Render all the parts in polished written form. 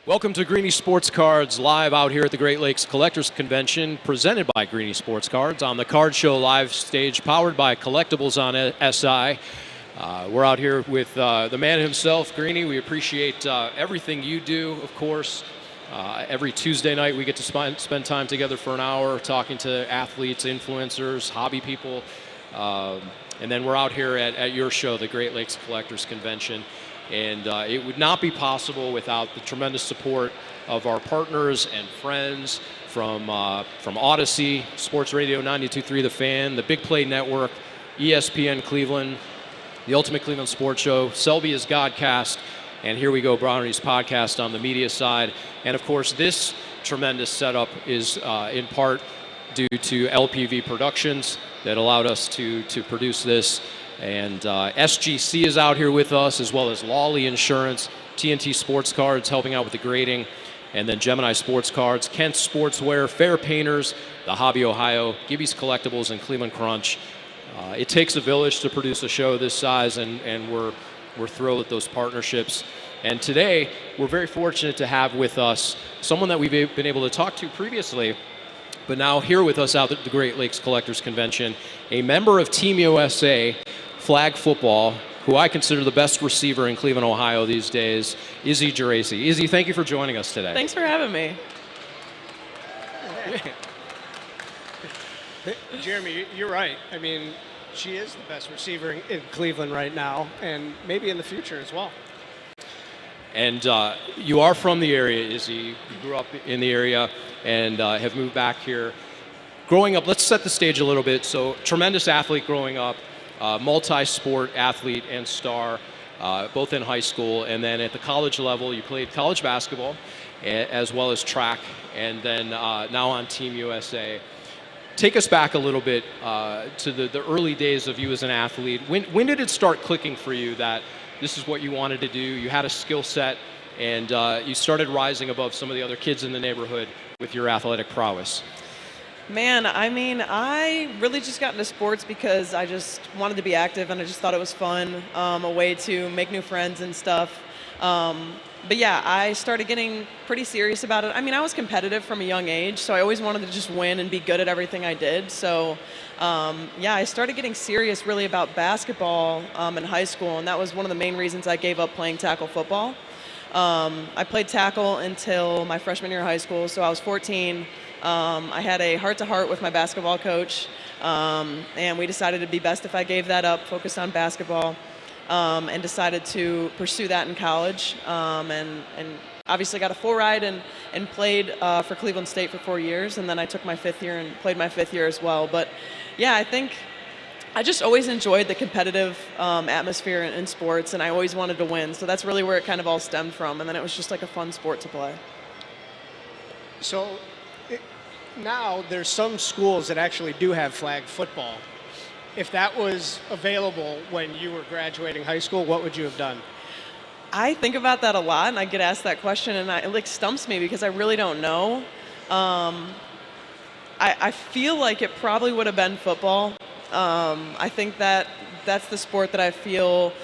Welcome to Greenie Sports Cards, live out here at the Great Lakes Collectors Convention, presented by Greenie Sports Cards on the Card Show live stage, powered by Collectibles on SI. We're out here with the man himself, Greenie. We appreciate everything you do, of course. Every Tuesday night we get to spend time together for an hour talking to athletes, influencers, hobby people. And then we're out here at your show, the Great Lakes Collectors Convention. And it would not be possible without the tremendous support of our partners and friends from Odyssey, Sports Radio 92.3 The Fan, the Big Play Network, ESPN Cleveland, the Ultimate Cleveland Sports Show, Selby is Godcast, and Here We Go Brownies podcast on the media side. And of course, this tremendous setup is in part due to LPV Productions that allowed us to produce this. And SGC is out here with us, as well as Lawley Insurance, TNT Sports Cards helping out with the grading, and then Gemini Sports Cards, Kent Sportswear, Fair Painters, The Hobby Ohio, Gibby's Collectibles, and Cleveland Crunch. It takes a village to produce a show this size, and we're thrilled with those partnerships. And today, we're very fortunate to have with us someone that we've been able to talk to previously, but now here with us out at the Great Lakes Collectors Convention, a member of Team USA flag football, who I consider the best receiver in Cleveland, Ohio these days, Izzy Geraci. Izzy, thank you for joining us today. Thanks for having me. Jeremy, you're right. I mean, she is the best receiver in Cleveland right now, and maybe in the future as well. And you are from the area, Izzy. You grew up in the area and have moved back here. Growing up, let's set the stage a little bit. So, tremendous athlete growing up, multi-sport athlete and star, both in high school, and then at the college level, you played college basketball as well as track, and then now on Team USA. Take us back a little bit to the early days of you as an athlete. When did it start clicking for you that this is what you wanted to do? You had a skill set, and you started rising above some of the other kids in the neighborhood with your athletic prowess. Man, I mean, I really just got into sports because I just wanted to be active, and I just thought it was fun, a way to make new friends and stuff. But yeah, I started getting pretty serious about it. I mean, I was competitive from a young age, so I always wanted to just win and be good at everything I did. So yeah, I started getting serious really about basketball in high school, and that was one of the main reasons I gave up playing tackle football. I played tackle until my freshman year of high school, so I was 14. I had a heart-to-heart with my basketball coach, and we decided it'd be best if I gave that up, focused on basketball, and decided to pursue that in college, and obviously got a full ride and played for Cleveland State for 4 years, and then I took my fifth year and played my fifth year as well. But yeah, I think I just always enjoyed the competitive atmosphere in sports, and I always wanted to win, so that's really where it kind of all stemmed from, and then it was just like a fun sport to play. So now there's some schools that actually do have flag football. If that was available when you were graduating high school, what would you have done? I think about that a lot, and I get asked that question, and it like stumps me because I really don't know. I feel like it probably would have been football. I think that's the sport that I feel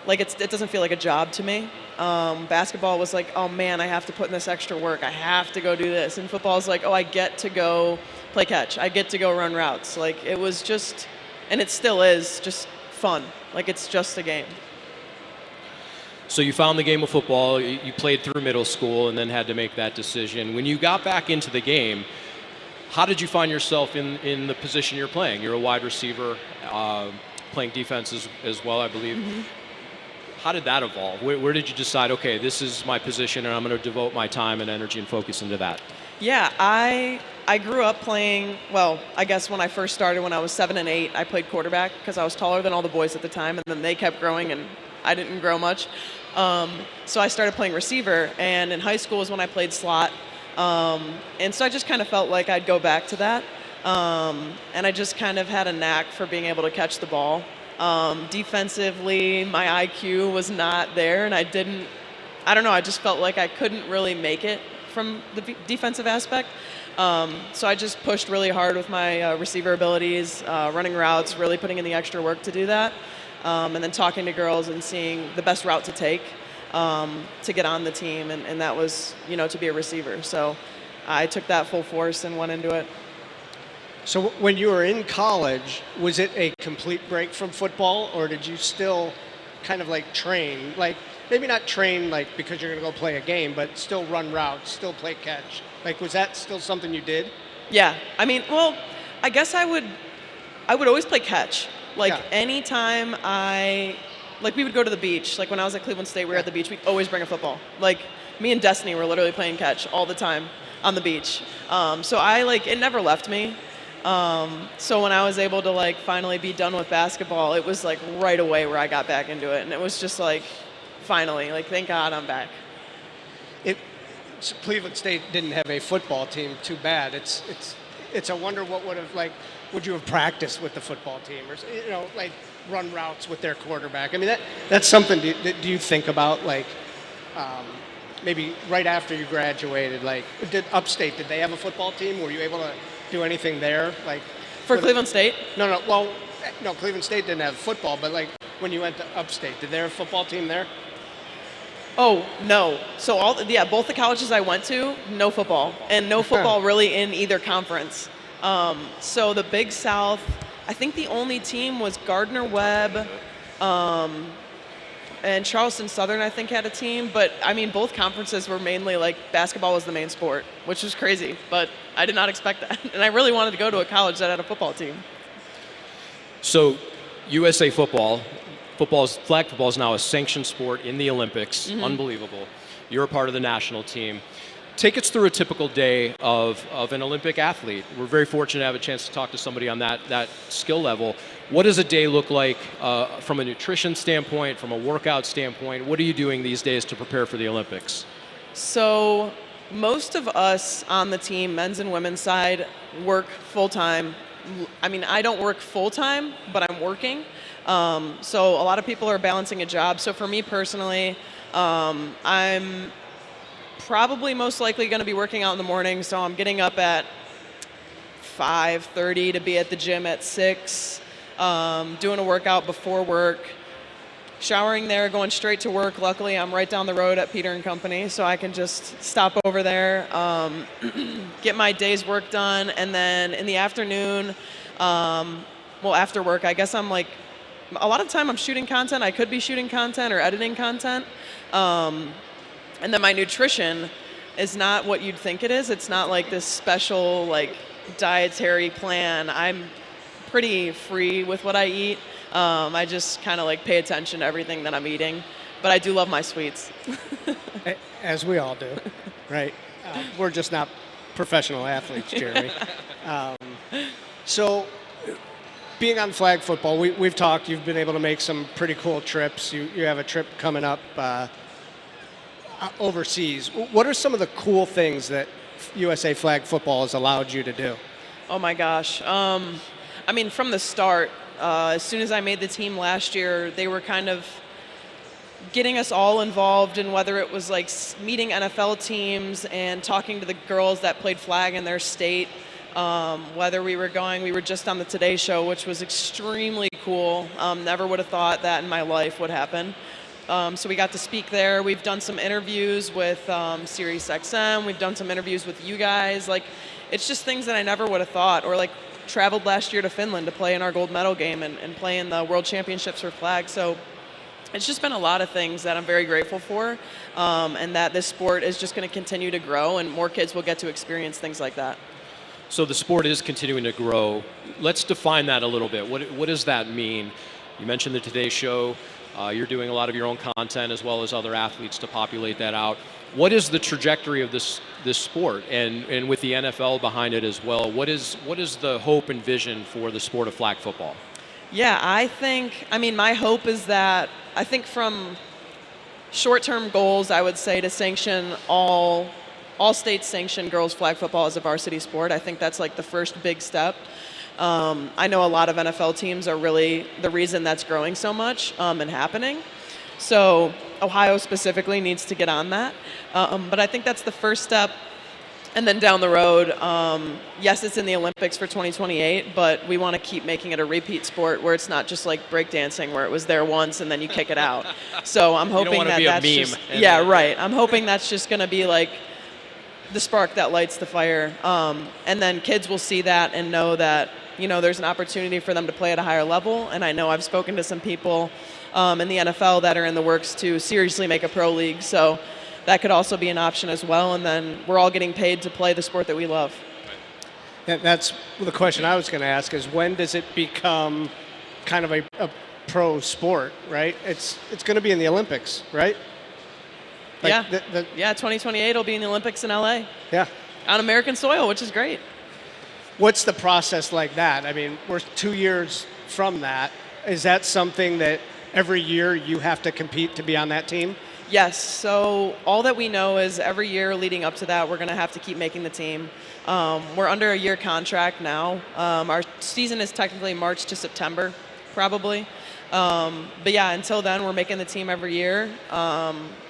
like it doesn't feel like a job to me. Basketball was like, oh man, I have to put in this extra work. I have to go do this. And football is like, oh, I get to go play catch. I get to go run routes. Like it was just, and it still is, just fun. Like it's just a game. So you found the game of football, you played through middle school, and then had to make that decision. When you got back into the game, how did you find yourself in the position you're playing? You're a wide receiver, playing defense as well, I believe. Mm-hmm. How did that evolve? Where did you decide, okay, this is my position, and I'm going to devote my time and energy and focus into that? Yeah, I grew up playing, well, I guess when I first started when I was 7 and 8, I played quarterback because I was taller than all the boys at the time, and then they kept growing, and I didn't grow much. So I started playing receiver, and in high school is when I played slot. And so I just kind of felt like I'd go back to that. And I just kind of had a knack for being able to catch the ball. Defensively, my IQ was not there, and I don't know, I just felt like I couldn't really make it from the defensive aspect. So I just pushed really hard with my receiver abilities, running routes, really putting in the extra work to do that. And then talking to girls and seeing the best route to take. to get on the team, and that was, to be a receiver. So I took that full force and went into it. So when you were in college, was it a complete break from football, or did you still kind of like train? Like maybe not train like because you're going to go play a game, but still run routes, still play catch. Like was that still something you did? Yeah. I mean, well, I guess I would always play catch. Like Yeah. anytime we would go to the beach. Like when I was at Cleveland State, we were at the beach. We'd always bring a football. Like me and Destiny were literally playing catch all the time on the beach. So it never left me. So when I was able to finally be done with basketball, it was right away where I got back into it. And it was just finally, thank God I'm back. Cleveland State didn't have a football team. Too bad. It's a wonder what would have would you have practiced with the football team or run routes with their quarterback? I mean that's something. Do you think about maybe right after you graduated? Did Upstate, did they have a football team? Were you able to do anything there? For Cleveland State? No. Well, no. Cleveland State didn't have football, but when you went to Upstate, did they have a football team there? Oh, no. So both the colleges I went to, no football. And no football really in either conference. So the Big South, I think the only team was Gardner-Webb, and Charleston Southern, I think, had a team. But, I mean, both conferences were mainly, basketball was the main sport, which was crazy. But I did not expect that. And I really wanted to go to a college that had a football team. So USA football, flag football is now a sanctioned sport in the Olympics. Mm-hmm. Unbelievable. You're a part of the national team. Take us through a typical day of an Olympic athlete. We're very fortunate to have a chance to talk to somebody on that skill level. What does a day look like from a nutrition standpoint, from a workout standpoint? What are you doing these days to prepare for the Olympics? So most of us on the team, men's and women's side, work full-time. I mean, I don't work full-time, but I'm working. So a lot of people are balancing a job. So for me personally, I'm probably most likely going to be working out in the morning. So I'm getting up at 5:30 to be at the gym at 6, doing a workout before work, showering there, going straight to work. Luckily, I'm right down the road at Peter & Company, so I can just stop over there, get my day's work done, and then in the afternoon, after work, I guess I'm a lot of time I'm shooting content. I could be shooting content or editing content. And then my nutrition is not what you'd think it is. It's not this special dietary plan. I'm pretty free with what I eat. I just kind of pay attention to everything that I'm eating. But I do love my sweets. As we all do, right? We're just not professional athletes, Jeremy. So being on flag football, we've talked, you've been able to make some pretty cool trips. You have a trip coming up overseas. What are some of the cool things that USA flag football has allowed you to do? Oh my gosh. I mean, from the start, as soon as I made the team last year, they were kind of getting us all involved in whether it was meeting NFL teams and talking to the girls that played flag in their state. Whether we were just on the Today Show, which was extremely cool. Never would have thought that in my life would happen. So we got to speak there. We've done some interviews with Sirius XM. We've done some interviews with you guys. It's just things that I never would have thought. Or traveled last year to Finland to play in our gold medal game and play in the World Championships for flag. So it's just been a lot of things that I'm very grateful for, and that this sport is just going to continue to grow, and more kids will get to experience things like that. So the sport is continuing to grow. Let's define that a little bit. What does that mean? You mentioned the Today Show. You're doing a lot of your own content as well as other athletes to populate that out. What is the trajectory of this sport, and with the NFL behind it as well? What is the hope and vision for the sport of flag football? Yeah, my hope is that, I think from short-term goals, I would say to sanction all states sanction girls flag football as a varsity sport. I think that's the first big step. I know a lot of NFL teams are really the reason that's growing so much and happening. So Ohio specifically needs to get on that. But I think that's the first step. And then down the road, yes, it's in the Olympics for 2028, but we want to keep making it a repeat sport where it's not just like breakdancing where it was there once and then you kick it out. So I'm hoping wanna that be a that's meme just, and yeah, then- right. I'm hoping that's just going to be like the spark that lights the fire. And then kids will see that and know that, there's an opportunity for them to play at a higher level. And I know I've spoken to some people in the NFL that are in the works to seriously make a pro league. So that could also be an option as well, and then we're all getting paid to play the sport that we love. That's the question I was going to ask, is when does it become kind of a pro sport, right? It's going to be in the Olympics, right? Like Yeah, 2028 will be in the Olympics in LA. Yeah. On American soil, which is great. What's the process like that? I mean, we're 2 years from that. Is that something that every year you have to compete to be on that team? Yes, so all that we know is every year leading up to that, we're going to have to keep making the team. We're under a year contract now. Our season is technically March to September, probably. But yeah, until then, we're making the team every year.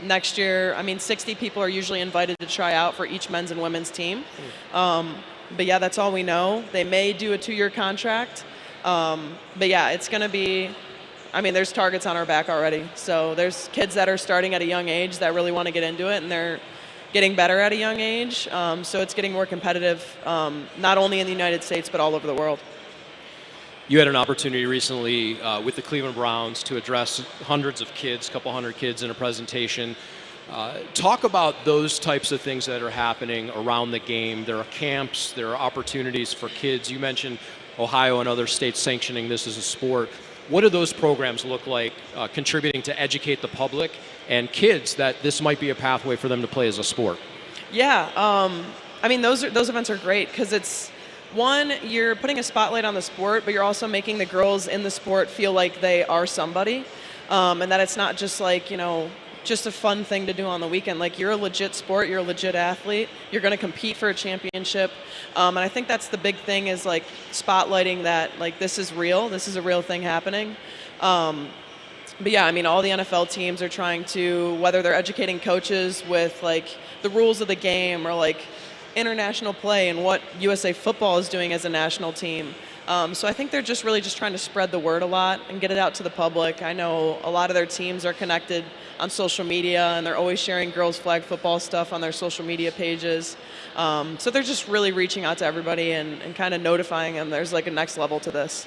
Next year, 60 people are usually invited to try out for each men's and women's team. But yeah, that's all we know. They may do a 2-year contract. But yeah, it's going to be... there's targets on our back already. So there's kids that are starting at a young age that really want to get into it, and they're getting better at a young age. So it's getting more competitive, not only in the United States, but all over the world. You had an opportunity recently with the Cleveland Browns to address hundreds of kids, a couple hundred kids in a presentation. Talk about those types of things that are happening around the game. There are camps, there are opportunities for kids. You mentioned Ohio and other states sanctioning this as a sport. What do those programs look like contributing to educate the public and kids that this might be a pathway for them to play as a sport? Yeah, those events are great because it's, one, you're putting a spotlight on the sport, but you're also making the girls in the sport feel like they are somebody, and that it's not just like, just a fun thing to do on the weekend. Like, you're a legit sport, you're a legit athlete, you're going to compete for a championship. And I think that's the big thing, is like spotlighting that, like, this is a real thing happening. But yeah, all the NFL teams are trying to, whether they're educating coaches with like the rules of the game or like international play and what USA football is doing as a national team. So I think they're just really trying to spread the word a lot and get it out to the public. I know a lot of their teams are connected on social media, and they're always sharing girls flag football stuff on their social media pages. So they're just really reaching out to everybody and kind of notifying them there's like a next level to this.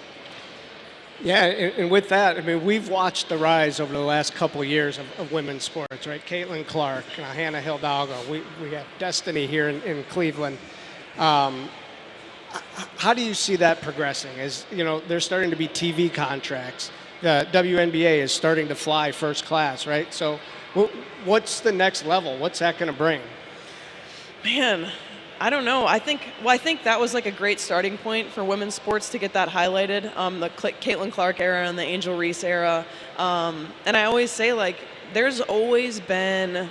Yeah, and with that, we've watched the rise over the last couple of years of women's sports, right? Caitlin Clark, Hannah Hidalgo. We have Destiny here in Cleveland. How do you see that progressing? As there's starting to be TV contracts. The WNBA is starting to fly first class, right? So what's the next level? What's that going to bring? Man, I don't know. I think that was like a great starting point for women's sports to get that highlighted, the Caitlin Clark era and the Angel Reese era. And I always say, like, there's always been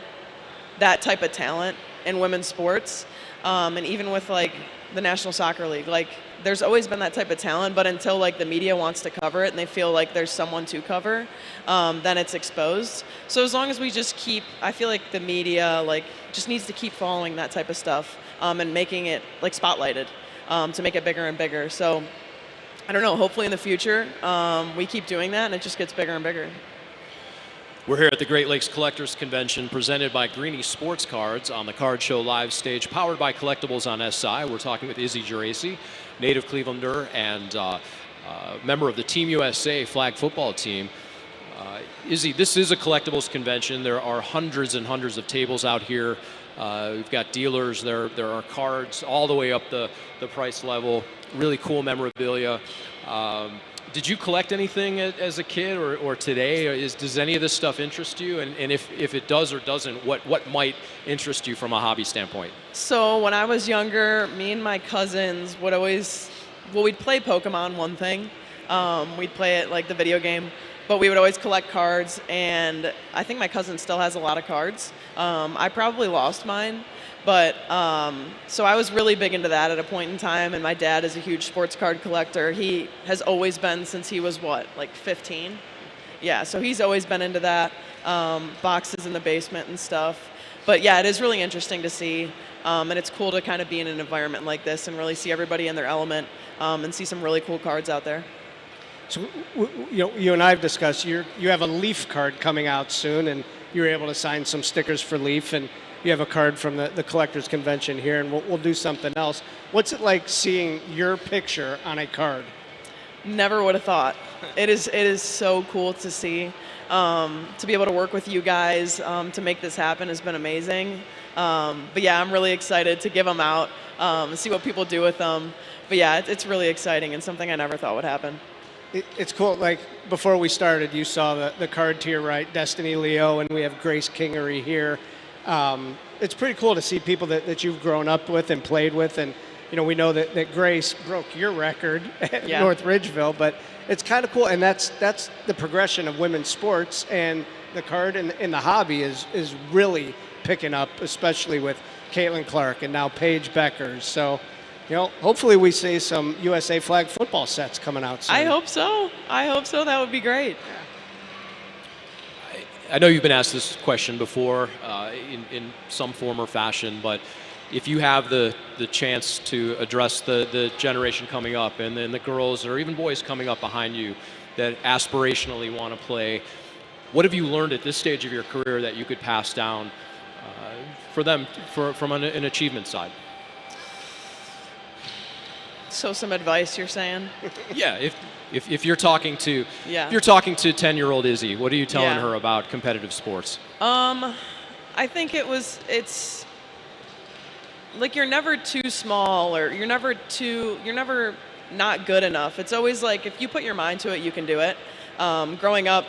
that type of talent in women's sports. And even with like the National Soccer League, like, there's always been that type of talent, but until like the media wants to cover it and they feel like there's someone to cover, then it's exposed. So as long as we just keep, I feel like the media like just needs to keep following that type of stuff and making it like spotlighted to make it bigger and bigger. So I don't know, hopefully in the future we keep doing that and it just gets bigger and bigger. We're here at the Great Lakes Collectors Convention presented by Greenie Sports Cards on the Card Show live stage, powered by Collectibles on SI. We're talking with Izzy Geraci, native Clevelander and member of the Team USA flag football team. Izzy, this is a collectibles convention. There are hundreds and hundreds of tables out here. We've got dealers, there are cards all the way up the price level, really cool memorabilia. Did you collect anything as a kid or today? Does any of this stuff interest you? And if it does or doesn't, what might interest you from a hobby standpoint? So when I was younger, me and my cousins would we'd play Pokemon, one thing. We'd play it like the video game, but we would always collect cards, and I think my cousin still has a lot of cards. I probably lost mine. But so I was really big into that at a point in time, and my dad is a huge sports card collector. He has always been since he was, 15? Yeah, so he's always been into that, boxes in the basement and stuff. But yeah, it is really interesting to see, and it's cool to kind of be in an environment like this and really see everybody in their element, and see some really cool cards out there. So, you and I have discussed you have a Leaf card coming out soon, and you were able to sign some stickers for Leaf, and you have a card from the Collectors Convention here, and we'll do something else. What's it like seeing your picture on a card? Never would have thought. It is so cool to see. To be able to work with you guys to make this happen has been amazing. But yeah, I'm really excited to give them out and see what people do with them. But yeah, it's really exciting and something I never thought would happen. It's cool. Like before we started, you saw the card to your right, Destiny Leo, and we have Grace Kingery here. It's pretty cool to see people that you've grown up with and played with, and we know that Grace broke your record at North Ridgeville, but it's kind of cool, and that's the progression of women's sports, and the card in the hobby is really picking up, especially with Caitlin Clark and now Paige Beckers. So, hopefully we see some USA flag football sets coming out soon. I hope so. That would be great. I know you've been asked this question before in some form or fashion, but if you have the chance to address the generation coming up and then the girls or even boys coming up behind you that aspirationally want to play, what have you learned at this stage of your career that you could pass down for them from an achievement side? So some advice, you're saying? Yeah, if you're talking to Yeah. 10-year-old Izzy, what are you telling Yeah. her about competitive sports? I think it's like you're never too small or you're never not good enough. It's always like if you put your mind to it, you can do it. Growing up,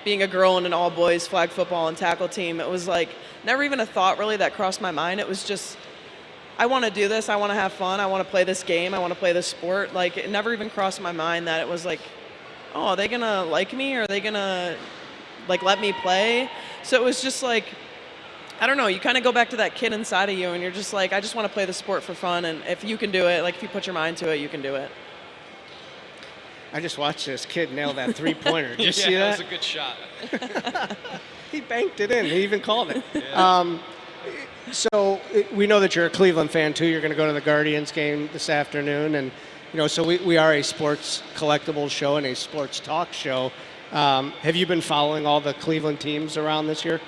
being a girl in an all-boys flag football and tackle team, it was like never even a thought really that crossed my mind. It was just, I want to do this. I want to have fun. I want to play this game. I want to play this sport. Like, it never even crossed my mind that it was like, oh, are they going to like me? Or are they going to, like, let me play? So it was just like, I don't know. You kind of go back to that kid inside of you, and you're just like, I just want to play the sport for fun. And if you can do it, like, if you put your mind to it, you can do it. I just watched this kid nail that three-pointer. Did you see that? Yeah, that was a good shot. He banked it in. He even called it. Yeah. So we know that you're a Cleveland fan too. You're going to go to the Guardians game this afternoon, and so we are a sports collectibles show and a sports talk show. Have you been following all the Cleveland teams around this year?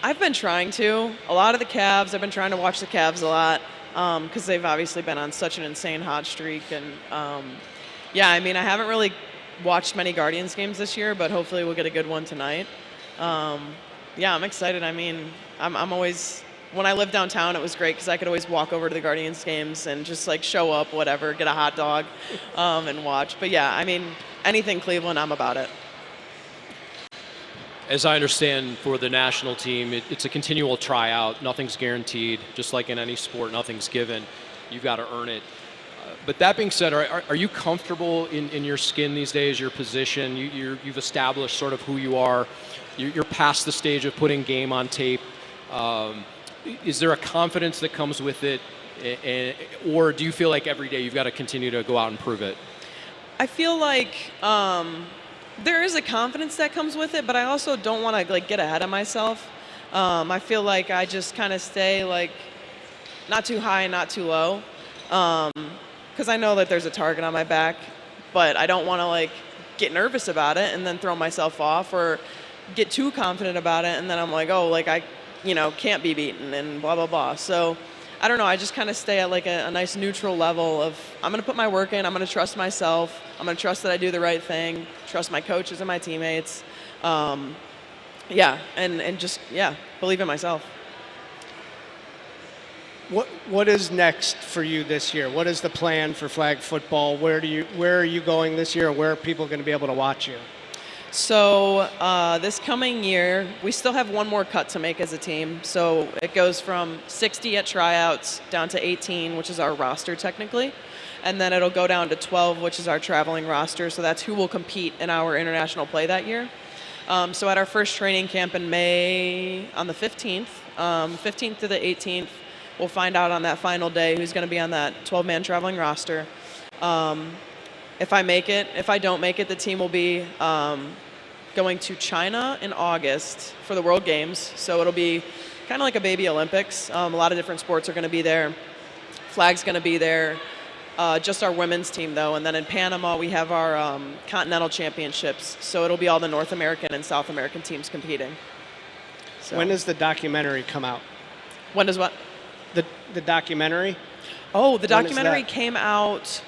I've been trying to. A lot of the Cavs. I've been trying to watch the Cavs a lot because they've obviously been on such an insane hot streak. And yeah, I mean, I haven't really watched many Guardians games this year, but hopefully we'll get a good one tonight. Yeah, I'm excited. I mean, I'm always, when I lived downtown, it was great because I could always walk over to the Guardians games and just like show up, whatever, get a hot dog and watch. But yeah, I mean, anything Cleveland, I'm about it. As I understand, for the national team, it's a continual tryout. Nothing's guaranteed. Just like in any sport, nothing's given. You've got to earn it. But that being said, are you comfortable in your skin these days, your position? You've established sort of who you are. You're past the stage of putting game on tape. Is there a confidence that comes with it? Or do you feel like every day you've got to continue to go out and prove it? I feel like there is a confidence that comes with it, but I also don't want to like get ahead of myself. I feel like I just kind of stay like not too high and not too low, because I know that there's a target on my back, but I don't want to like get nervous about it and then throw myself off, or get too confident about it and then I'm like, oh, like I can't be beaten and blah blah blah. So I don't know, I just kind of stay at like a nice neutral level of I'm going to put my work in, I'm going to trust myself, I'm going to trust that I do the right thing, trust my coaches and my teammates. Yeah, and just, yeah, believe in myself. What is next for you this year? What is the plan for flag football? Where are you going this year, and where are people going to be able to watch you? So this coming year, we still have one more cut to make as a team. So it goes from 60 at tryouts down to 18, which is our roster technically. And then it'll go down to 12, which is our traveling roster. So that's who will compete in our international play that year. So at our first training camp in May on the 15th, 15th to the 18th, we'll find out on that final day who's going to be on that 12-man traveling roster. If I make it, if I don't make it, the team will be going to China in August for the World Games. So it'll be kind of like a baby Olympics. A lot of different sports are going to be there. Flag's going to be there. Just our women's team, though. And then in Panama, we have our continental championships. So it'll be all the North American and South American teams competing. So. When does the documentary come out? When does what? The documentary? Oh, the documentary came out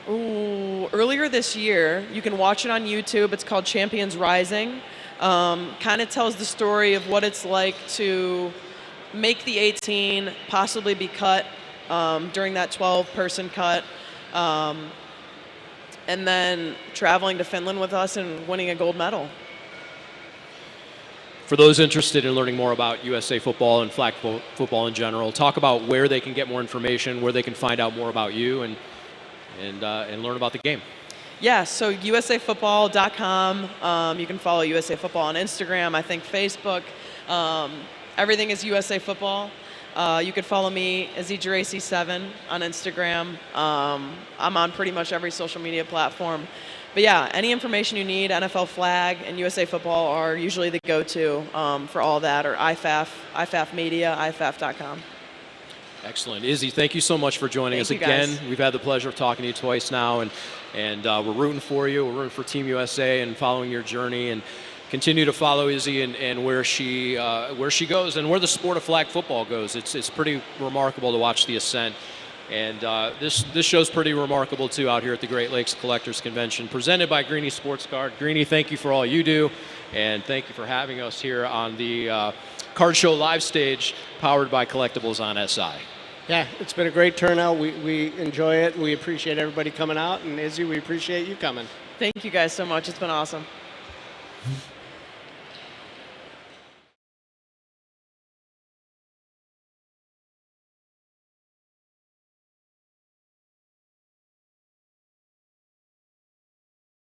earlier this year. You can watch it on YouTube. It's called Champions Rising. Kind of tells the story of what it's like to make the 18, possibly be cut during that 12-person cut, and then traveling to Finland with us and winning a gold medal. For those interested in learning more about USA football and flag football in general, talk about where they can get more information, where they can find out more about you, and learn about the game. Yeah, so usafootball.com. You can follow USA Football on Instagram, I think Facebook. Everything is USA Football. You could follow me, Izzy Geraci 7 on Instagram. I'm on pretty much every social media platform. But yeah, any information you need, NFL Flag and USA Football are usually the go-to for all that, or IFAF Media, IFAF.com. Excellent. Izzy, thank you so much for joining us again. Guys. We've had the pleasure of talking to you twice now, and we're rooting for you. We're rooting for Team USA and following your journey, and continue to follow Izzy and where she goes and where the sport of flag football goes. It's pretty remarkable to watch the ascent. And this show's pretty remarkable, too, out here at the Great Lakes Collectors Convention, presented by Greenie Sports Card. Greenie, thank you for all you do, and thank you for having us here on the Card Show live stage, powered by Collectibles on SI. Yeah, it's been a great turnout. We enjoy it. We appreciate everybody coming out. And Izzy, we appreciate you coming. Thank you guys so much. It's been awesome.